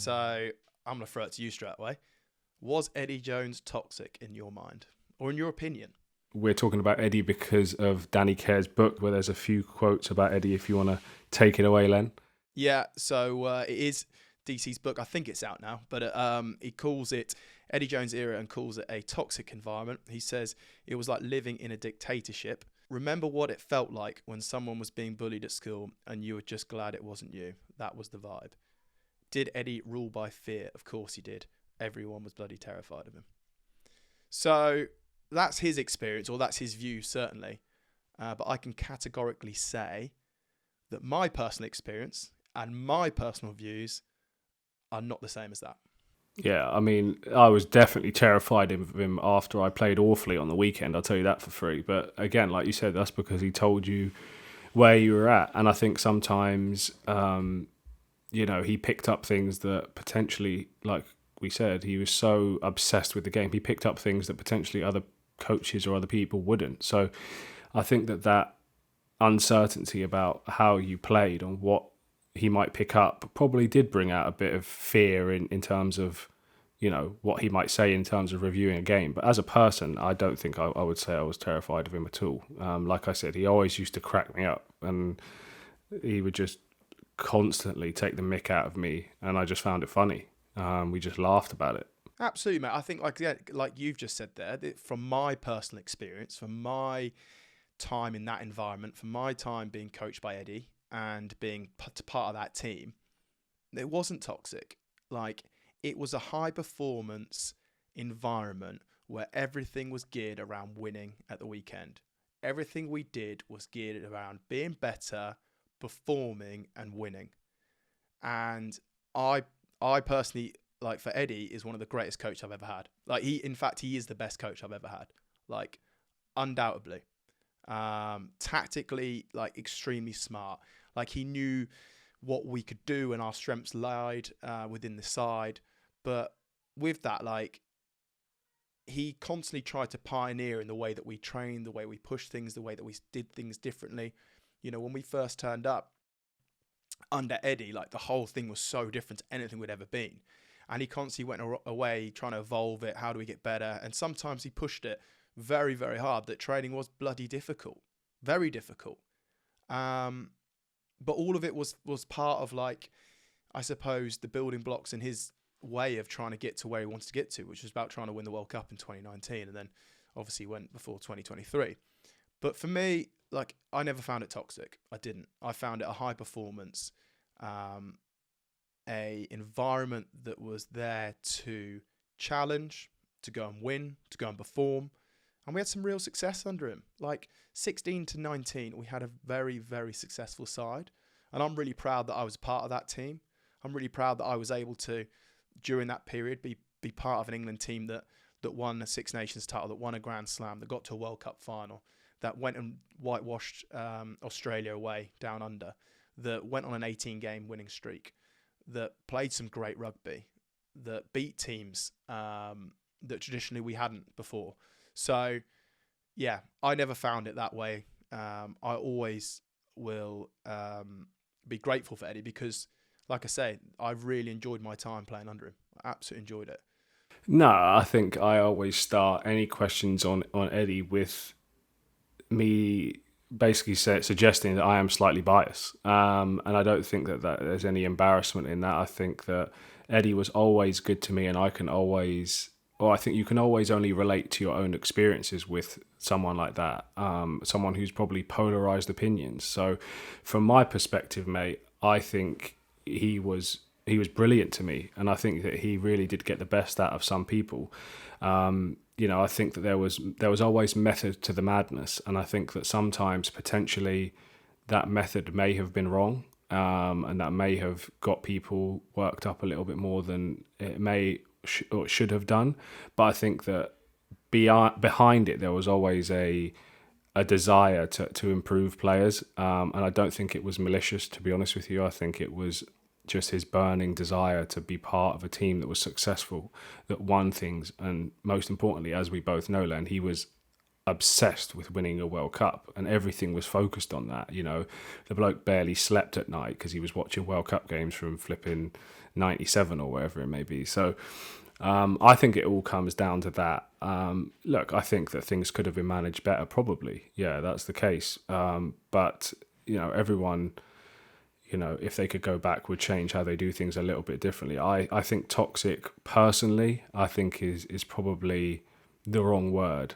So I'm going to throw it to you straight away. Was Eddie Jones toxic in your mind or in your opinion? We're talking about Eddie because of Danny Kerr's book, where there's a few quotes about Eddie, if you want to take it away, Len. Yeah, so it is DC's book. I think it's out now, but he calls it Eddie Jones era and calls it a toxic environment. He says it was like living in a dictatorship. Remember what it felt like when someone was being bullied at school and you were just glad it wasn't you. That was the vibe. Did Eddie rule by fear? Of course he did. Everyone was bloody terrified of him. So that's his experience, or that's his view, certainly. But I can categorically say that my personal experience and my personal views are not the same as that. Yeah, I mean, I was definitely terrified of him after I played awfully on the weekend, I'll tell you that for free. But again, like you said, that's because he told you where you were at. And I think sometimes, he picked up things that potentially, like we said, he was so obsessed with the game. He picked up things that potentially other coaches or other people wouldn't. So I think that uncertainty about how you played and what he might pick up probably did bring out a bit of fear in terms of, what he might say in terms of reviewing a game. But as a person, I don't think I would say I was terrified of him at all. Like I said, he always used to crack me up, and he would just constantly take the mick out of me, and I just found it funny. We just laughed about it. Absolutely, mate. I think, like you've just said there, from my personal experience, from my time in that environment, from my time being coached by Eddie and being part of that team, it wasn't toxic. Like, it was a high performance environment where everything was geared around winning at the weekend. Everything we did was geared around being better, performing and winning. And I personally, like, for Eddie, is one of the greatest coaches I've ever had. Like, he is the best coach I've ever had. Like, undoubtedly. Tactically, like, extremely smart. Like, he knew what we could do and our strengths lied within the side. But with that, like, he constantly tried to pioneer in the way that we trained, the way we pushed things, the way that we did things differently. When we first turned up under Eddie, like, the whole thing was so different to anything we'd ever been. And he constantly went away trying to evolve it. How do we get better? And sometimes he pushed it very, very hard. That training was bloody difficult. Very difficult. But all of it was part of, like, I suppose, the building blocks in his way of trying to get to where he wanted to get to, which was about trying to win the World Cup in 2019, and then obviously went before 2023. But for me, like, I never found it toxic. I didn't. I found it a high performance, a environment that was there to challenge, to go and win, to go and perform. And we had some real success under him. Like, 16 to 19, we had a very, very successful side. And I'm really proud that I was part of that team. I'm really proud that I was able to, during that period, be part of an England team that won a Six Nations title, that won a Grand Slam, that got to a World Cup final, that went and whitewashed Australia away down under, that went on an 18-game winning streak, that played some great rugby, that beat teams that traditionally we hadn't before. So, yeah, I never found it that way. I always will be grateful for Eddie because, like I say, I've really enjoyed my time playing under him. I absolutely enjoyed it. No, I think I always start any questions on Eddie with me basically suggesting that I am slightly biased. And I don't think that there's any embarrassment in that. I think that Eddie was always good to me, and I think you can always only relate to your own experiences with someone like that, someone who's probably polarized opinions. So from my perspective, mate, I think he was brilliant to me, and I think that he really did get the best out of some people. I think that there was always method to the madness, and I think that sometimes potentially that method may have been wrong, and that may have got people worked up a little bit more than it may or should have done. But I think that behind it there was always a desire to improve players, and I don't think it was malicious, to be honest with you. I think it was just his burning desire to be part of a team that was successful, that won things. And most importantly, as we both know, Len, he was obsessed with winning a World Cup, and everything was focused on that. You know, the bloke barely slept at night because he was watching World Cup games from flipping 97 or wherever it may be. So I think it all comes down to that. Look, I think that things could have been managed better, probably. Yeah, that's the case. But, you know, everyone, you know, if they could go back, would change how they do things a little bit differently. I think toxic, personally, I think is probably the wrong word.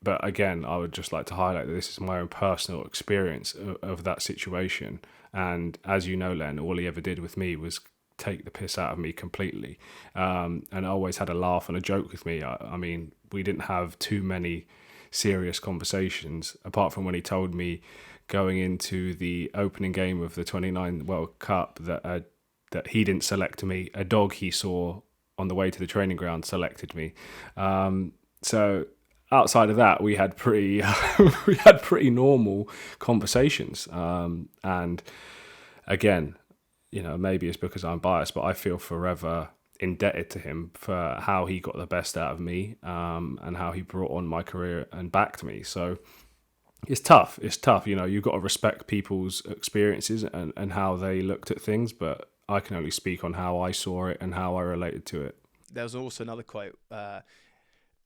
But again, I would just like to highlight that this is my own personal experience of that situation. And as you know, Len, all he ever did with me was take the piss out of me completely. And I always had a laugh and a joke with me. I mean, we didn't have too many serious conversations, apart from when he told me going into the opening game of the 29 World Cup that he didn't select me. A dog he saw on the way to the training ground selected me. So outside of that, we had pretty normal conversations. And again, you know, maybe it's because I'm biased, but I feel forever indebted to him for how he got the best out of me, and how he brought on my career and backed me. So it's tough. You know, you've got to respect people's experiences and how they looked at things, but I can only speak on how I saw it and how I related to it. There was also another quote.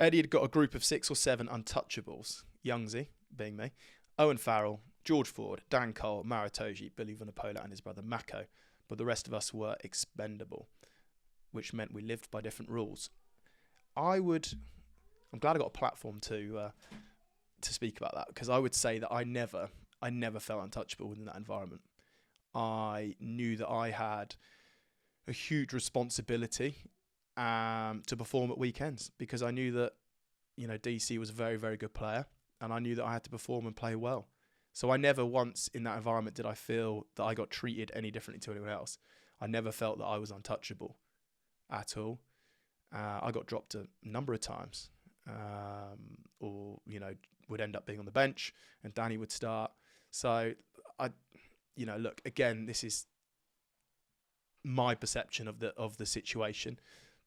Eddie had got a group of 6 or 7 untouchables, Youngsy being me, Owen Farrell, George Ford, Dan Cole, Maritoji, Billy Vunipola and his brother Mako, but the rest of us were expendable, which meant we lived by different rules. I'm glad I got a platform to speak about that, because I would say that I never felt untouchable within that environment. I knew that I had a huge responsibility to perform at weekends, because I knew that, you know, DC was a very, very good player, and I knew that I had to perform and play well. So I never once in that environment did I feel that I got treated any differently to anyone else. I never felt that I was untouchable at all. I got dropped a number of times, or, you know, would end up being on the bench and Danny would start. So look, again, this is my perception of the situation,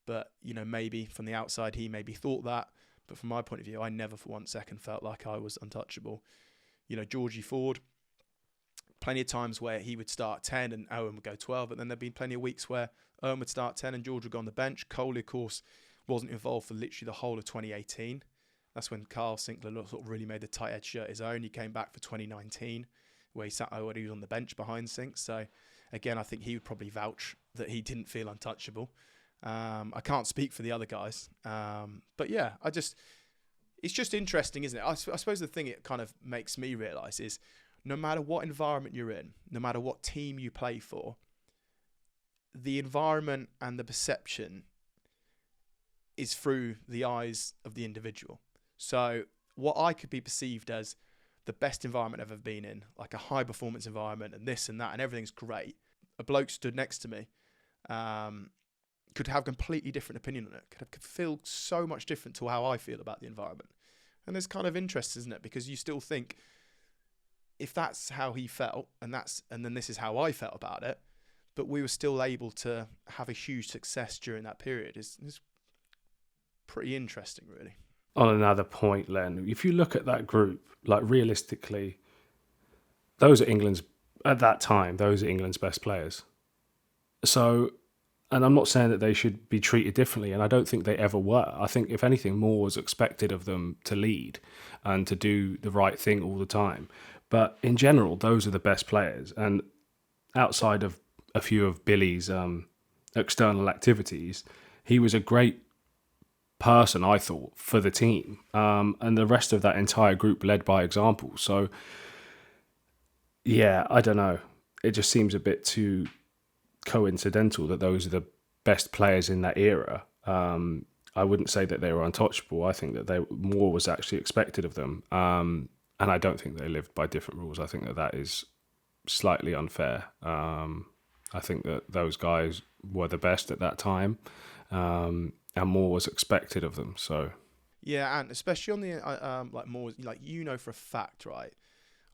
but, you know, maybe from the outside he maybe thought that, but from my point of view, I never for 1 second felt like I was untouchable. You know, Georgie Ford, plenty of times where he would start 10 and Owen would go 12, but then there'd been plenty of weeks where Owen would start 10 and George would go on the bench. Coley, of course, wasn't involved for literally the whole of 2018. That's when Carl Sinclair sort of really made the tight edge shirt his own. He came back for 2019, where he was on the bench behind Sink. So, again, I think he would probably vouch that he didn't feel untouchable. I can't speak for the other guys. But yeah, it's just interesting, isn't it? I suppose the thing it kind of makes me realise is no matter what environment you're in, no matter what team you play for, the environment and the perception is through the eyes of the individual. So what I could be perceived as the best environment I've ever been in, like a high performance environment and this and that and everything's great, a bloke stood next to me could have a completely different opinion on it, could feel so much different to how I feel about the environment. And there's kind of interest, isn't it? Because you still think, if that's how he felt, and then this is how I felt about it, but we were still able to have a huge success during that period, is pretty interesting, really. On another point, Len, if you look at that group, like realistically, those are England's best players. So, and I'm not saying that they should be treated differently, and I don't think they ever were. I think, if anything, more was expected of them to lead and to do the right thing all the time. But in general, those are the best players. And outside of a few of Billy's external activities, he was a great person, I thought, for the team. And the rest of that entire group led by example. So, yeah, I don't know. It just seems a bit too coincidental that those are the best players in that era. I wouldn't say that they were untouchable. I think that more was actually expected of them. And I don't think they lived by different rules. I think that is slightly unfair. I think that those guys were the best at that time, and more was expected of them. So yeah, and especially on the you know for a fact, right?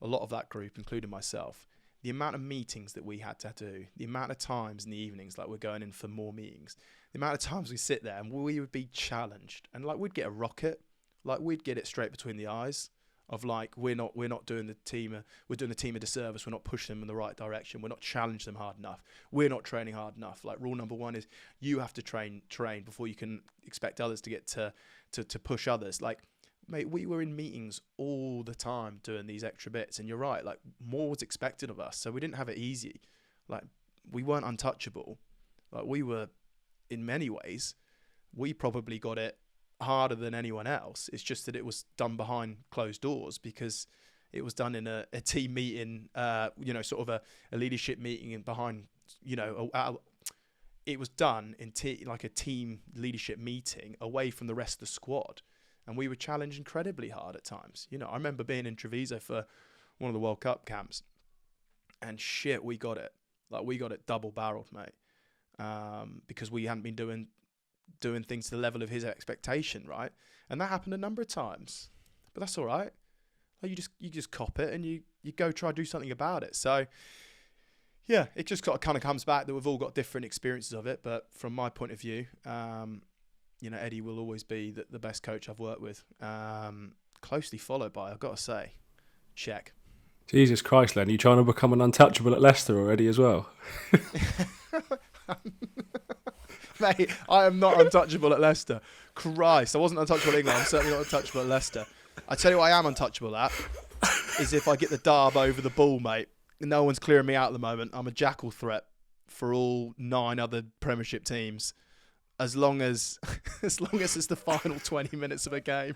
A lot of that group, including myself, the amount of meetings that we had to do, the amount of times in the evenings, like we're going in for more meetings, the amount of times we sit there and we would be challenged, and like we'd get a rocket, Like, we'd get it straight between the eyes of like, we're not doing the team, we're doing the team a disservice. We're not pushing them in the right direction. We're not challenging them hard enough. We're not training hard enough. Like, rule number one is you have to train before you can expect others to get to push others. Like, mate, we were in meetings all the time doing these extra bits, and you're right, like, more was expected of us, so we didn't have it easy. Like, we weren't untouchable. Like, we were, in many ways, we probably got it harder than anyone else. It's just that it was done behind closed doors, because it was done in a team meeting, sort of a leadership meeting, and behind, it was done in like a team leadership meeting away from the rest of the squad. And we were challenged incredibly hard at times. I remember being in Treviso for one of the World Cup camps, and shit, we got it. Like, we got it double barreled, mate, because we hadn't been doing things to the level of his expectation, right? And that happened a number of times, but that's all right. Like, you just cop it, and you go try to do something about it. So yeah, it just kind of comes back that we've all got different experiences of it. But from my point of view, Eddie will always be the best coach I've worked with. Closely followed by, I've got to say, Czech. Jesus Christ, Len, you trying to become an untouchable at Leicester already as well? Mate, I am not untouchable at Leicester. Christ, I wasn't untouchable at England. I'm certainly not untouchable at Leicester. I tell you what I am untouchable at is if I get the darb over the ball, mate. No one's clearing me out at the moment. I'm a jackal threat for all 9 other Premiership teams, as long as it's the final 20 minutes of a game.